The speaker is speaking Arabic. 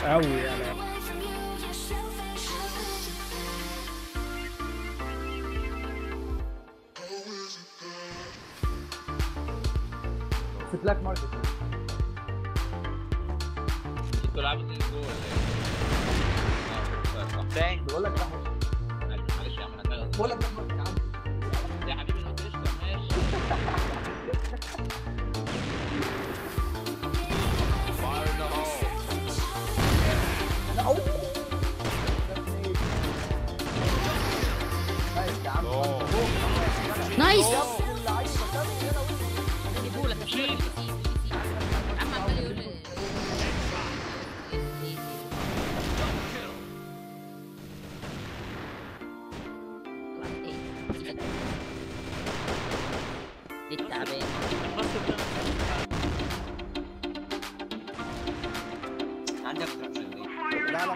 قوي يعني. في بلاك ماركت انتوا بتلعبوا اللي جوه ولا ايه؟ صح. تاني بقول لك ده معلش يا عم انا بقول لك بلاك ماركت يا عم. يا حبيبي ما قلتش ماشي. لا اوه نايس يا عم. نايس. بقولك مش عم عمال يقول دي التعبان. عندك لا لا